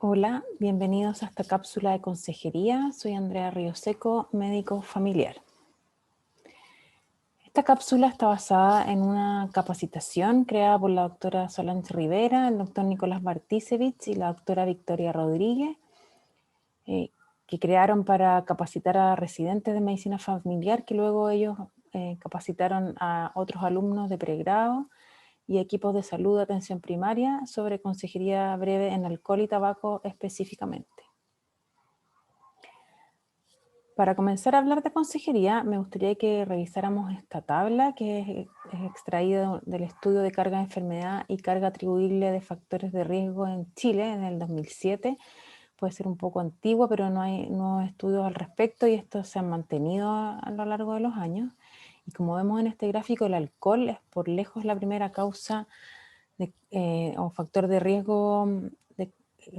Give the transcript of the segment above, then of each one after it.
Hola, bienvenidos a esta cápsula de consejería. Soy Andrea Ríoseco, médico familiar. Esta cápsula está basada en una capacitación creada por la doctora Solange Rivera, el doctor Nicolás Bartisevich y la doctora Victoria Rodríguez, que crearon para capacitar a residentes de medicina familiar, que luego ellos capacitaron a otros alumnos de pregrado y equipos de salud de atención primaria sobre consejería breve en alcohol y tabaco específicamente. Para comenzar a hablar de consejería, me gustaría que revisáramos esta tabla que es extraída del estudio de carga de enfermedad y carga atribuible de factores de riesgo en Chile en el 2007. Puede ser un poco antiguo, pero no hay nuevos estudios al respecto y estos se han mantenido a lo largo de los años. Y como vemos en este gráfico, el alcohol es por lejos la primera causa o factor de riesgo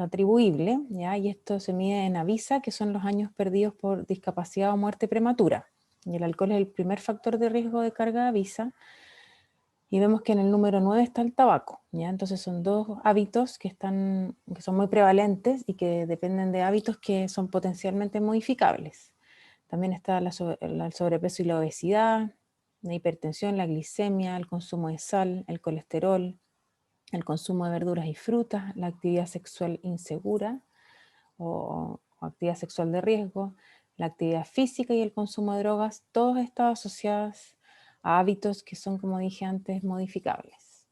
atribuible, ¿ya? Y esto se mide en AVISA, que son los años perdidos por discapacidad o muerte prematura. Y el alcohol es el primer factor de riesgo de carga de AVISA. Y vemos que en el número 9 está el tabaco, ¿ya? Entonces son dos hábitos que son muy prevalentes y que dependen de hábitos que son potencialmente modificables. También está el sobrepeso y la obesidad, la hipertensión, la glicemia, el consumo de sal, el colesterol, el consumo de verduras y frutas, la actividad sexual insegura o actividad sexual de riesgo, la actividad física y el consumo de drogas, todas estas asociadas a hábitos que son, como dije antes, modificables.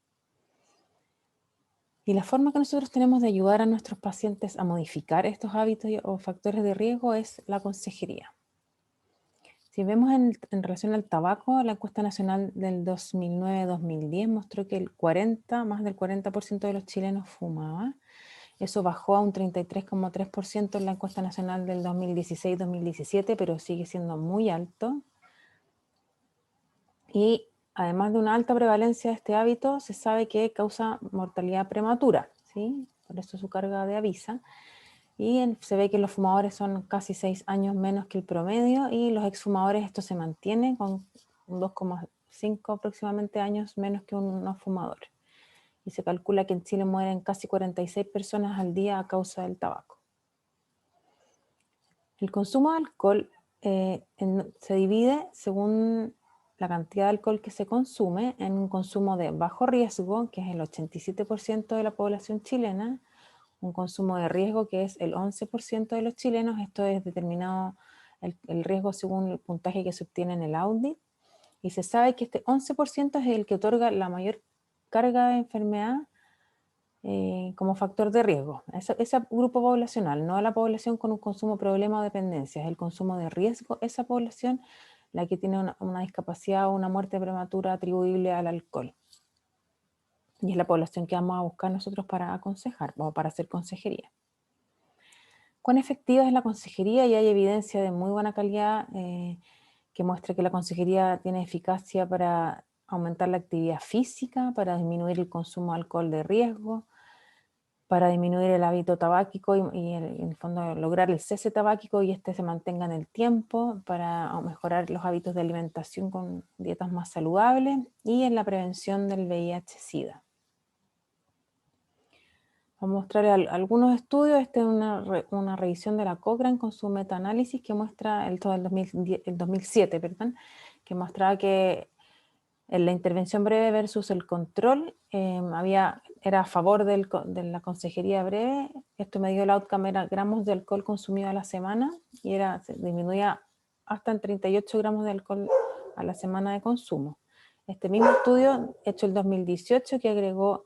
Y la forma que nosotros tenemos de ayudar a nuestros pacientes a modificar estos hábitos o factores de riesgo es la consejería. Si vemos en relación al tabaco, la encuesta nacional del 2009-2010 mostró que más del 40% de los chilenos fumaba. Eso bajó a un 33,3% en la encuesta nacional del 2016-2017, pero sigue siendo muy alto. Y además de una alta prevalencia de este hábito, se sabe que causa mortalidad prematura, ¿sí? Por eso su carga de avisa. Y se ve que los fumadores son casi 6 años menos que el promedio y los exfumadores esto se mantiene con 2,5 aproximadamente años menos que un no fumador. Y se calcula que en Chile mueren casi 46 personas al día a causa del tabaco. El consumo de alcohol se divide según la cantidad de alcohol que se consume en un consumo de bajo riesgo, que es el 87% de la población chilena, un consumo de riesgo que es el 11% de los chilenos. Esto es determinado el riesgo según el puntaje que se obtiene en el audit, y se sabe que este 11% es el que otorga la mayor carga de enfermedad como factor de riesgo. Ese grupo poblacional, no a la población con un consumo problema o dependencia, es el consumo de riesgo, esa población la que tiene una discapacidad o una muerte prematura atribuible al alcohol. Y es la población que vamos a buscar nosotros para aconsejar o para hacer consejería. ¿Cuán efectiva es la consejería? Y hay evidencia de muy buena calidad que muestra que la consejería tiene eficacia para aumentar la actividad física, para disminuir el consumo de alcohol de riesgo, para disminuir el hábito tabáquico y en el fondo lograr el cese tabáquico y este se mantenga en el tiempo, para mejorar los hábitos de alimentación con dietas más saludables y en la prevención del VIH-Sida. Vamos a mostrar algunos estudios. Esta es una revisión de la Cochrane con su metaanálisis que muestra el 2007, que mostraba que en la intervención breve versus el control era a favor de la consejería breve. Esto me dio el outcome, era gramos de alcohol consumido a la semana y se disminuía hasta en 38 gramos de alcohol a la semana de consumo. Este mismo estudio, hecho el 2018, que agregó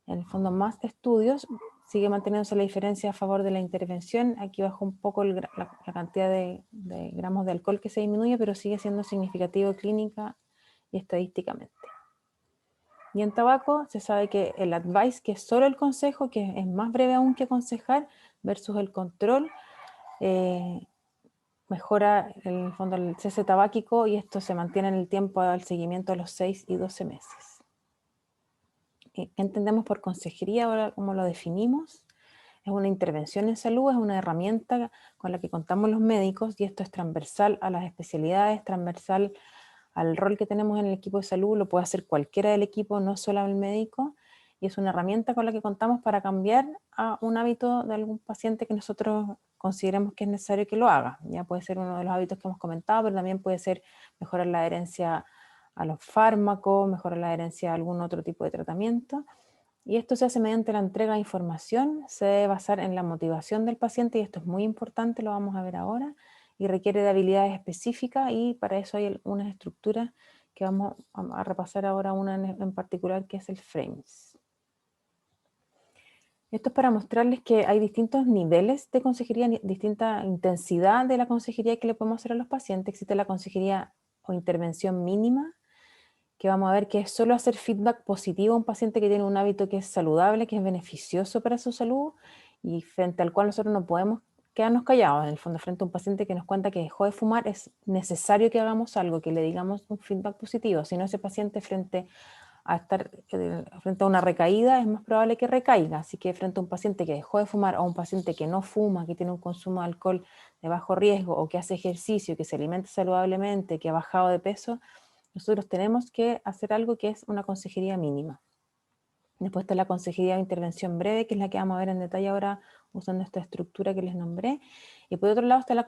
en el fondo más estudios, sigue manteniéndose la diferencia a favor de la intervención. Aquí bajó un poco la cantidad de gramos de alcohol que se disminuye, pero sigue siendo significativo clínica y estadísticamente. Y en tabaco se sabe que el advice, que es solo el consejo, que es más breve aún que aconsejar, versus el control, mejora en el fondo el cese tabáquico y esto se mantiene en el tiempo al seguimiento de los 6 y 12 meses. ¿Qué entendemos por consejería ahora? ¿Cómo lo definimos? Es una intervención en salud, es una herramienta con la que contamos los médicos y esto es transversal a las especialidades, transversal al rol que tenemos en el equipo de salud. Lo puede hacer cualquiera del equipo, no solo el médico, y es una herramienta con la que contamos para cambiar a un hábito de algún paciente que nosotros consideremos que es necesario que lo haga. Ya puede ser uno de los hábitos que hemos comentado, pero también puede ser mejorar la adherencia a los fármacos, mejorar la adherencia a algún otro tipo de tratamiento. Y esto se hace mediante la entrega de información, se debe basar en la motivación del paciente, y esto es muy importante, lo vamos a ver ahora, y requiere de habilidades específicas, y para eso hay unas estructuras que vamos a repasar ahora, una en particular, que es el FRAMES. Esto es para mostrarles que hay distintos niveles de consejería, distinta intensidad de la consejería que le podemos hacer a los pacientes. Existe la consejería o intervención mínima, que vamos a ver que es solo hacer feedback positivo a un paciente que tiene un hábito que es saludable, que es beneficioso para su salud, y frente al cual nosotros no podemos quedarnos callados. En el fondo, frente a un paciente que nos cuenta que dejó de fumar, es necesario que hagamos algo, que le digamos un feedback positivo. Si no, ese paciente frente a una recaída es más probable que recaiga. Así que frente a un paciente que dejó de fumar o un paciente que no fuma, que tiene un consumo de alcohol de bajo riesgo, o que hace ejercicio, que se alimenta saludablemente, que ha bajado de peso, nosotros tenemos que hacer algo que es una consejería mínima. Después está la consejería de intervención breve, que es la que vamos a ver en detalle ahora usando esta estructura que les nombré. Y por otro lado está la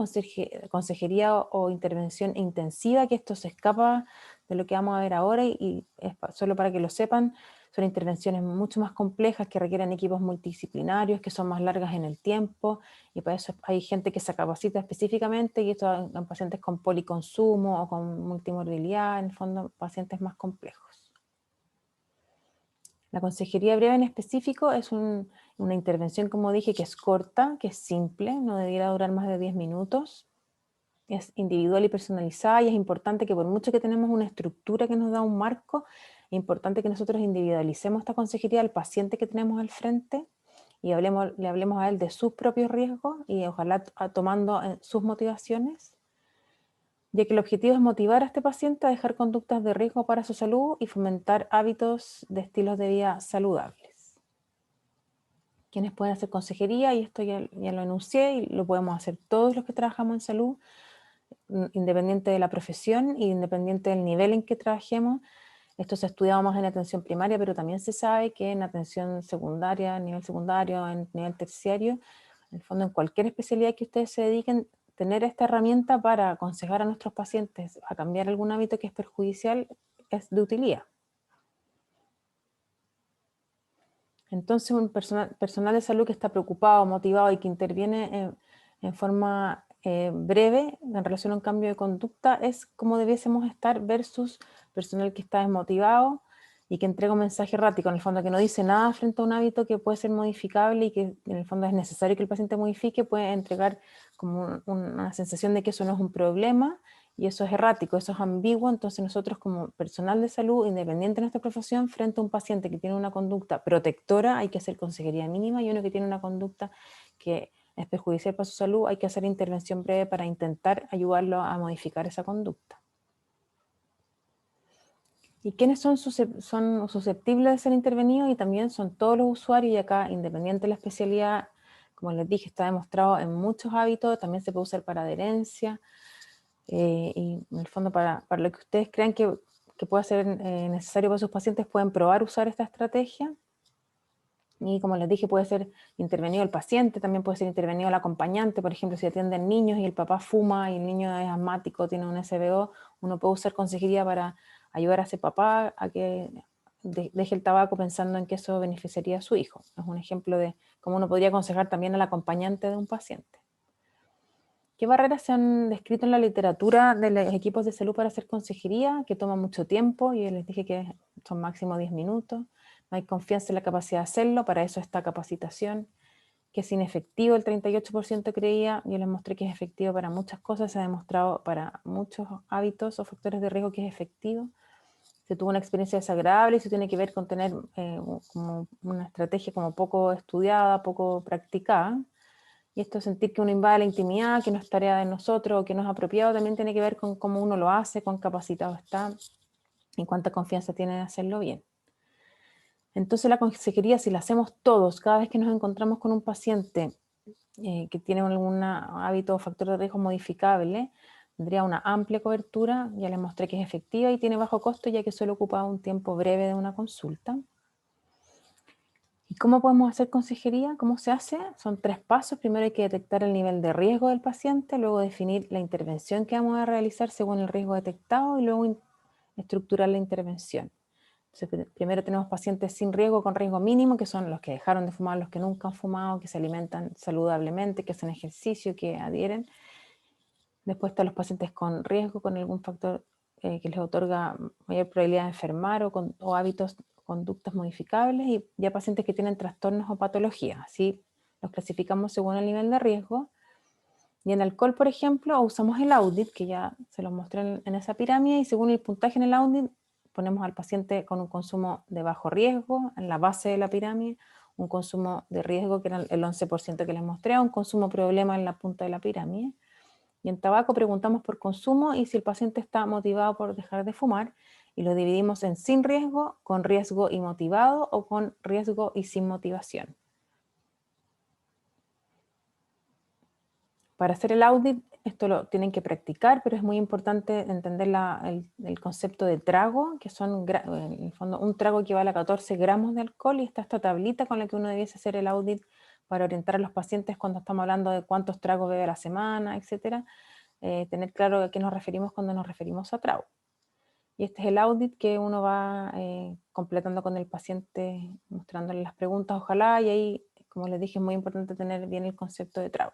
consejería o intervención intensiva, que esto se escapa de lo que vamos a ver ahora, y es solo para que lo sepan. Son intervenciones mucho más complejas que requieren equipos multidisciplinarios, que son más largas en el tiempo, y para eso hay gente que se capacita específicamente, y esto en pacientes con policonsumo o con multimorbilidad, en el fondo pacientes más complejos. La consejería breve en específico es una intervención, como dije, que es corta, que es simple, no debiera durar más de 10 minutos, es individual y personalizada, y es importante que, por mucho que tenemos una estructura que nos da un marco, es importante que nosotros individualicemos esta consejería al paciente que tenemos al frente, y le hablemos a él de sus propios riesgos, y ojalá tomando sus motivaciones, ya que el objetivo es motivar a este paciente a dejar conductas de riesgo para su salud y fomentar hábitos de estilos de vida saludables. ¿Quiénes pueden hacer consejería? Y esto ya lo enuncié, y lo podemos hacer todos los que trabajamos en salud, independiente de la profesión y independiente del nivel en que trabajemos. Esto se ha estudiado más en atención primaria, pero también se sabe que en atención secundaria, nivel secundario, en nivel terciario, en el fondo en cualquier especialidad que ustedes se dediquen, tener esta herramienta para aconsejar a nuestros pacientes a cambiar algún hábito que es perjudicial es de utilidad. Entonces, un personal de salud que está preocupado, motivado y que interviene en forma breve en relación a un cambio de conducta es como debiésemos estar, versus personal que está desmotivado y que entrega un mensaje errático, en el fondo que no dice nada frente a un hábito que puede ser modificable y que en el fondo es necesario que el paciente modifique. Puede entregar como una sensación de que eso no es un problema, y eso es errático, eso es ambiguo. Entonces nosotros, como personal de salud, independiente de nuestra profesión, frente a un paciente que tiene una conducta protectora, hay que hacer consejería mínima, y uno que tiene una conducta que es perjudicial para su salud, hay que hacer intervención breve para intentar ayudarlo a modificar esa conducta. ¿Y quiénes son susceptibles de ser intervenidos? Y también son todos los usuarios, y acá, independiente de la especialidad, como les dije, está demostrado en muchos hábitos, también se puede usar para adherencia, y en el fondo para lo que ustedes crean que pueda ser necesario para sus pacientes, pueden probar usar esta estrategia. Y como les dije, puede ser intervenido el paciente, también puede ser intervenido el acompañante. Por ejemplo, si atienden niños y el papá fuma y el niño es asmático, tiene un SBO, uno puede usar consejería para ayudar a ese papá a que deje el tabaco, pensando en que eso beneficiaría a su hijo. Es un ejemplo de cómo uno podría aconsejar también al acompañante de un paciente. ¿Qué barreras se han descrito en la literatura de los equipos de salud para hacer consejería? Que toma mucho tiempo, y les dije que son máximo 10 minutos. No hay confianza en la capacidad de hacerlo, para eso está capacitación. Que es inefectivo, el 38% creía. Yo les mostré que es efectivo para muchas cosas, se ha demostrado para muchos hábitos o factores de riesgo que es efectivo. Se tuvo una experiencia desagradable, y se tiene que ver con tener como una estrategia como poco estudiada, poco practicada. Y esto, sentir que uno invade la intimidad, que no es tarea de nosotros, o que no es apropiado, también tiene que ver con cómo uno lo hace, cuán capacitado está y cuánta confianza tiene de hacerlo bien. Entonces la consejería, si la hacemos todos, cada vez que nos encontramos con un paciente que tiene algún hábito o factor de riesgo modificable, tendría una amplia cobertura. Ya les mostré que es efectiva y tiene bajo costo, ya que solo ocupa un tiempo breve de una consulta. ¿Cómo podemos hacer consejería? ¿Cómo se hace? Son 3 pasos. Primero hay que detectar el nivel de riesgo del paciente, luego definir la intervención que vamos a realizar según el riesgo detectado y luego estructurar la intervención. Entonces, primero tenemos pacientes sin riesgo, con riesgo mínimo, que son los que dejaron de fumar, los que nunca han fumado, que se alimentan saludablemente, que hacen ejercicio, que adhieren. Después están los pacientes con riesgo, con algún factor que les otorga mayor probabilidad de enfermar o hábitos, conductas modificables, y ya pacientes que tienen trastornos o patologías. Así los clasificamos según el nivel de riesgo. Y en alcohol, por ejemplo, usamos el audit, que ya se los mostré en esa pirámide, y según el puntaje en el audit, ponemos al paciente con un consumo de bajo riesgo en la base de la pirámide, un consumo de riesgo, que era el 11% que les mostré, un consumo problema en la punta de la pirámide. Y en tabaco preguntamos por consumo y si el paciente está motivado por dejar de fumar, y lo dividimos en sin riesgo, con riesgo y motivado, o con riesgo y sin motivación. Para hacer el audit, esto lo tienen que practicar, pero es muy importante entender el concepto de trago, que son, en el fondo, un trago equivale a 14 gramos de alcohol, y está esta tablita con la que uno debiese hacer el audit para orientar a los pacientes cuando estamos hablando de cuántos tragos bebe a la semana, etcétera. Tener claro a qué nos referimos cuando nos referimos a trago. Y este es el audit que uno va completando con el paciente, mostrándole las preguntas, ojalá, y ahí, como les dije, es muy importante tener bien el concepto de trago.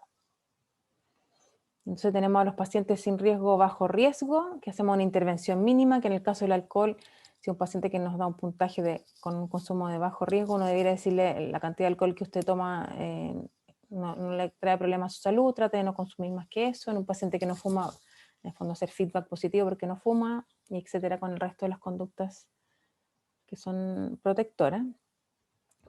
Entonces tenemos a los pacientes sin riesgo, bajo riesgo, que hacemos una intervención mínima, que en el caso del alcohol, si un paciente que nos da un puntaje con un consumo de bajo riesgo, uno debería decirle la cantidad de alcohol que usted toma no le trae problemas a su salud, trate de no consumir más que eso. En un paciente que no fuma, en el fondo hacer feedback positivo porque no fuma, y etcétera, con el resto de las conductas que son protectoras.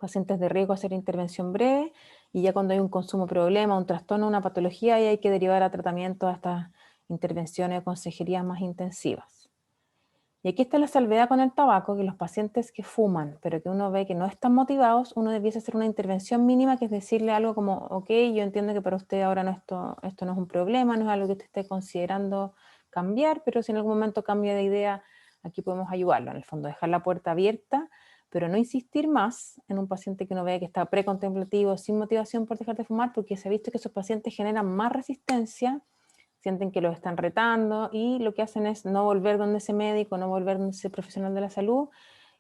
Pacientes de riesgo, hacer intervención breve, y ya cuando hay un consumo problema, un trastorno, una patología, ahí hay que derivar a tratamiento a estas intervenciones o consejerías más intensivas. Y aquí está la salvedad con el tabaco, que los pacientes que fuman, pero que uno ve que no están motivados, uno debiese hacer una intervención mínima, que es decirle algo como, ok, yo entiendo que para usted ahora esto no es un problema, no es algo que usted esté considerando cambiar, pero si en algún momento cambia de idea, aquí podemos ayudarlo. En el fondo, dejar la puerta abierta, pero no insistir más en un paciente que uno ve que está precontemplativo, sin motivación por dejar de fumar, porque se ha visto que esos pacientes generan más resistencia, sienten que los están retando, y lo que hacen es no volver donde ese médico, no volver donde ese profesional de la salud,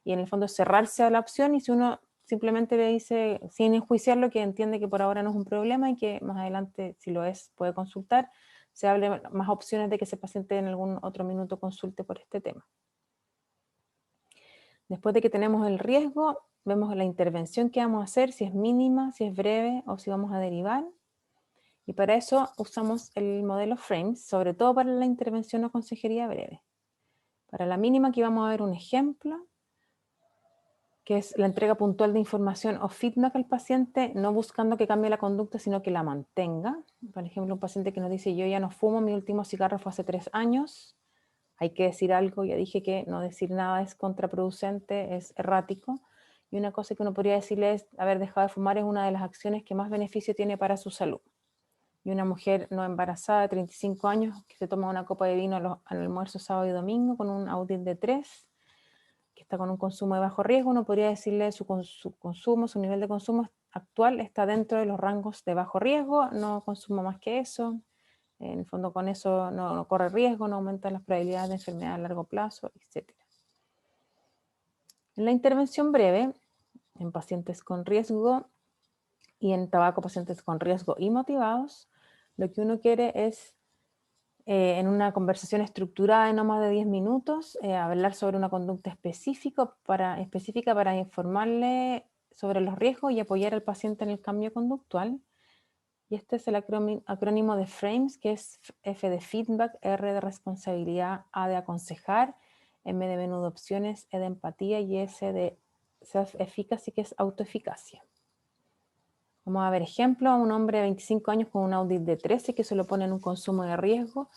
y en el fondo cerrarse a la opción. Y si uno simplemente le dice, sin enjuiciarlo, que entiende que por ahora no es un problema y que más adelante, si lo es, puede consultar, se hable más opciones de que ese paciente en algún otro minuto consulte por este tema. Después de que tenemos el riesgo, vemos la intervención que vamos a hacer, si es mínima, si es breve o si vamos a derivar. Y para eso usamos el modelo FRAMES, sobre todo para la intervención o consejería breve. Para la mínima, aquí vamos a ver un ejemplo, que es la entrega puntual de información o feedback al paciente, no buscando que cambie la conducta, sino que la mantenga. Por ejemplo, un paciente que nos dice, yo ya no fumo, mi último cigarro fue hace 3 años. Hay que decir algo, ya dije que no decir nada es contraproducente, es errático. Y una cosa que uno podría decirle es, haber dejado de fumar es una de las acciones que más beneficio tiene para su salud. Y una mujer no embarazada de 35 años que se toma una copa de vino al almuerzo sábado y domingo con un audit de 3, que está con un consumo de bajo riesgo, uno podría decirle su consumo, su nivel de consumo actual está dentro de los rangos de bajo riesgo, no consumo más que eso. En el fondo, con eso no corre riesgo, no aumenta las probabilidades de enfermedad a largo plazo, etc. En la intervención breve, en pacientes con riesgo, y en tabaco, pacientes con riesgo y motivados, lo que uno quiere es, en una conversación estructurada de no más de 10 minutos, hablar sobre una conducta específica para informarle sobre los riesgos y apoyar al paciente en el cambio conductual. Y este es el acrónimo de FRAMES, que es F de feedback, R de responsabilidad, A de aconsejar, M de menú de opciones, E de empatía y S de self-efficacy, que es autoeficacia. Vamos a ver ejemplo, un hombre de 25 años con un audit de 13 que se lo pone en un consumo de riesgo.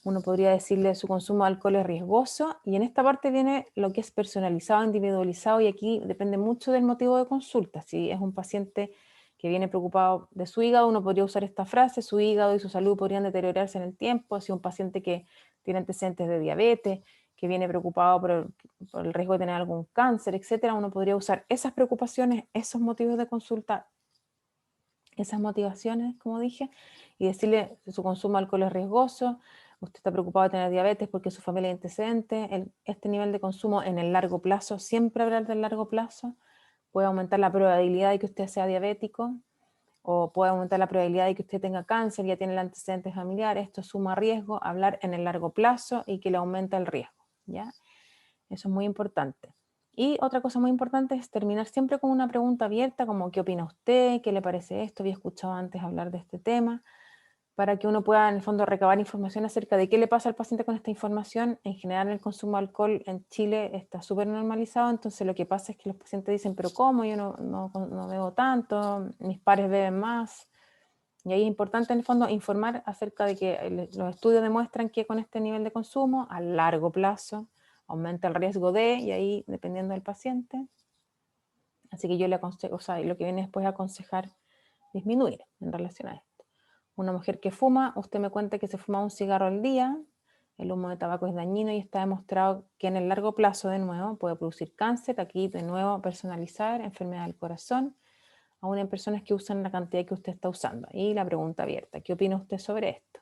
Uno podría decirle su consumo de alcohol es riesgoso, y en esta parte viene lo que es personalizado, individualizado, y aquí depende mucho del motivo de consulta. Si es un paciente que viene preocupado de su hígado, uno podría usar esta frase, su hígado y su salud podrían deteriorarse en el tiempo. Si un paciente que tiene antecedentes de diabetes, que viene preocupado por el riesgo de tener algún cáncer, etcétera, uno podría usar esas preocupaciones, esos motivos de consulta, esas motivaciones, como dije, y decirle que su consumo de alcohol es riesgoso, usted está preocupado de tener diabetes porque su familia es antecedente, este nivel de consumo en el largo plazo, siempre hablar del largo plazo, puede aumentar la probabilidad de que usted sea diabético, o puede aumentar la probabilidad de que usted tenga cáncer, ya tiene el antecedente familiar, esto suma riesgo, hablar en el largo plazo y que le aumenta el riesgo, ¿ya? Eso es muy importante. Y otra cosa muy importante es terminar siempre con una pregunta abierta, como ¿qué opina usted? ¿Qué le parece esto? Había escuchado antes hablar de este tema, para que uno pueda en el fondo recabar información acerca de qué le pasa al paciente con esta información. En general el consumo de alcohol en Chile está súper normalizado, entonces lo que pasa es que los pacientes dicen, pero ¿cómo? Yo no bebo tanto, mis pares beben más. Y ahí es importante en el fondo informar acerca de que los estudios demuestran que con este nivel de consumo a largo plazo aumenta el riesgo de, y ahí dependiendo del paciente. Así que yo le aconsejo, o sea, lo que viene después a aconsejar disminuir en relación a esto. Una mujer que fuma, usted me cuenta que se fuma un cigarro al día, el humo de tabaco es dañino y está demostrado que en el largo plazo, de nuevo, puede producir cáncer, aquí de nuevo personalizar, enfermedad del corazón, aún en personas que usan la cantidad que usted está usando. Y la pregunta abierta, ¿qué opina usted sobre esto?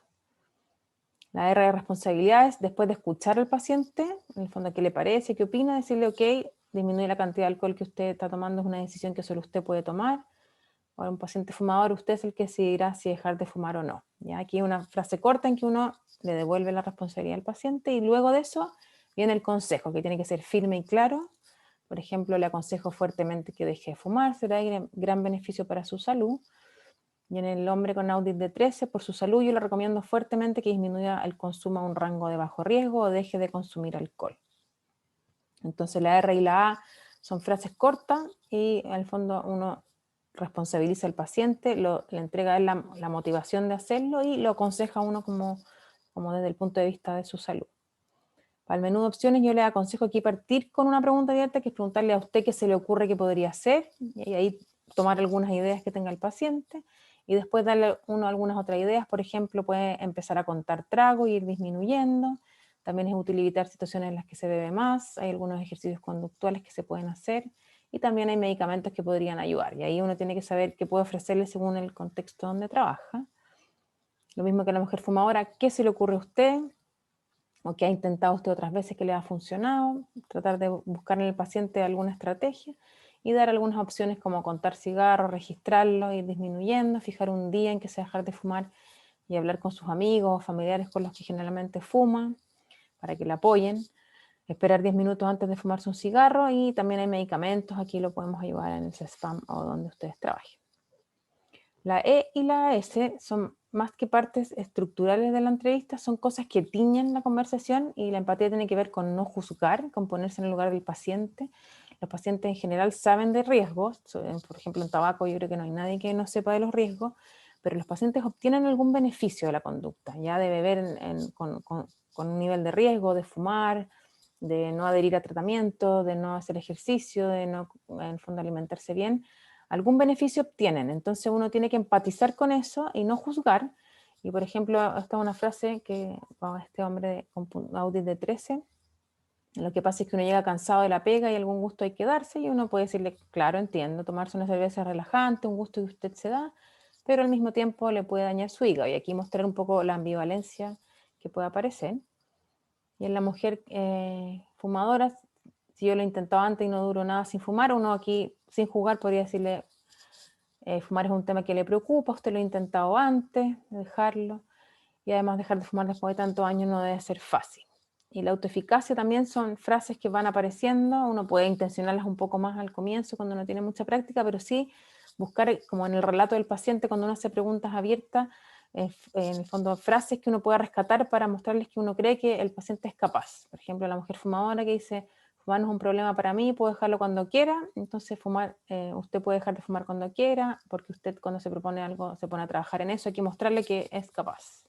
La R de responsabilidades, después de escuchar al paciente, en el fondo, ¿qué le parece? ¿Qué opina? Decirle, ok, disminuir la cantidad de alcohol que usted está tomando es una decisión que solo usted puede tomar. Ahora, un paciente fumador, usted es el que decidirá si dejar de fumar o no. ¿Ya? Aquí hay una frase corta en que uno le devuelve la responsabilidad al paciente y luego de eso viene el consejo, que tiene que ser firme y claro. Por ejemplo, le aconsejo fuertemente que deje de fumar, será de gran beneficio para su salud. Y en el hombre con audit de 13, por su salud, yo le recomiendo fuertemente que disminuya el consumo a un rango de bajo riesgo o deje de consumir alcohol. Entonces la R y la A son frases cortas y al fondo uno responsabiliza al paciente, le entrega a él la motivación de hacerlo y lo aconseja a uno como desde el punto de vista de su salud. Para el menú de opciones yo le aconsejo aquí partir con una pregunta abierta, que es preguntarle a usted qué se le ocurre que podría hacer, y ahí tomar algunas ideas que tenga el paciente, y después darle uno algunas otras ideas. Por ejemplo, puede empezar a contar trago y ir disminuyendo. También es útil evitar situaciones en las que se bebe más, hay algunos ejercicios conductuales que se pueden hacer, y también hay medicamentos que podrían ayudar, y ahí uno tiene que saber qué puede ofrecerle según el contexto donde trabaja. Lo mismo que a la mujer fumadora, ¿qué se le ocurre a usted? O que ha intentado usted otras veces que le ha funcionado, tratar de buscar en el paciente alguna estrategia y dar algunas opciones como contar cigarros, registrarlo, ir disminuyendo, fijar un día en que se dejar de fumar y hablar con sus amigos o familiares con los que generalmente fuman para que le apoyen, esperar 10 minutos antes de fumarse un cigarro, y también hay medicamentos, aquí lo podemos ayudar en el CESFAM o donde ustedes trabajen. La E y la S son más que partes estructurales de la entrevista, son cosas que tiñen la conversación, y la empatía tiene que ver con no juzgar, con ponerse en el lugar del paciente. Los pacientes en general saben de riesgos, por ejemplo en tabaco yo creo que no hay nadie que no sepa de los riesgos, pero los pacientes obtienen algún beneficio de la conducta, ya de beber con un nivel de riesgo, de fumar, de no adherir a tratamiento, de no hacer ejercicio, de no en el fondo alimentarse bien. Algún beneficio obtienen, entonces uno tiene que empatizar con eso y no juzgar. Y por ejemplo, esta es una frase que este hombre con audit de 13, lo que pasa es que uno llega cansado de la pega y algún gusto hay que darse, y uno puede decirle, claro, entiendo, tomarse una cerveza es relajante, un gusto que usted se da, pero al mismo tiempo le puede dañar su hígado, y aquí mostrar un poco la ambivalencia que puede aparecer. Y en la mujer fumadora, si yo lo he intentado antes y no duró nada sin fumar, uno aquí sin jugar podría decirle, fumar es un tema que le preocupa, usted lo ha intentado antes de dejarlo, y además dejar de fumar después de tantos años no debe ser fácil. Y la autoeficacia también son frases que van apareciendo, uno puede intencionarlas un poco más al comienzo cuando no tiene mucha práctica, pero sí buscar, como en el relato del paciente, cuando uno hace preguntas abiertas, en el fondo frases que uno pueda rescatar para mostrarles que uno cree que el paciente es capaz. Por ejemplo, la mujer fumadora que dice, fumar no es un problema para mí, puedo dejarlo cuando quiera, entonces usted puede dejar de fumar cuando quiera, porque usted cuando se propone algo se pone a trabajar en eso, hay que mostrarle que es capaz,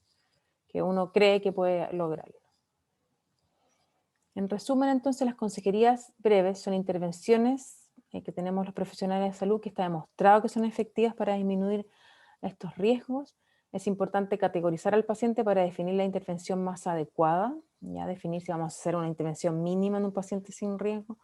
que uno cree que puede lograrlo. En resumen, entonces, las consejerías breves son intervenciones que tenemos los profesionales de salud, que está demostrado que son efectivas para disminuir estos riesgos. Es importante categorizar al paciente para definir la intervención más adecuada. Ya definir si vamos a hacer una intervención mínima en un paciente sin riesgo,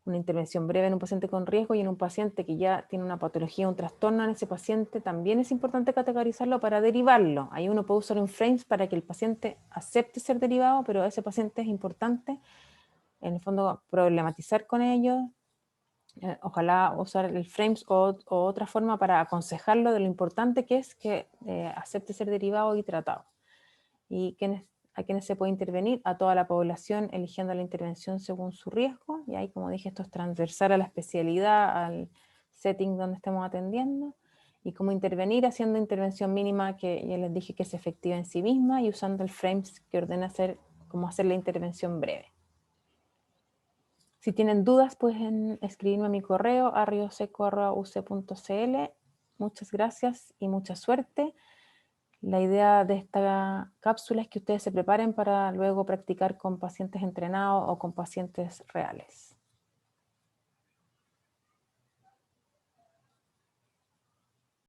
una intervención breve en un paciente con riesgo y en un paciente que ya tiene una patología, un trastorno en ese paciente, también es importante categorizarlo para derivarlo. Ahí uno puede usar un frames para que el paciente acepte ser derivado, pero ese paciente es importante, en el fondo, problematizar con ellos, ojalá usar el frames o otra forma para aconsejarlo de lo importante que es que acepte ser derivado y tratado. Y a quienes se puede intervenir, a toda la población eligiendo la intervención según su riesgo, y ahí, como dije, esto es transversal a la especialidad, al setting donde estemos atendiendo, y cómo intervenir haciendo intervención mínima que ya les dije que es efectiva en sí misma, y usando el frames que ordena cómo hacer la intervención breve. Si tienen dudas, pueden escribirme a mi correo arrioseco@uc.cl. Muchas gracias y mucha suerte. La idea de esta cápsula es que ustedes se preparen para luego practicar con pacientes entrenados o con pacientes reales.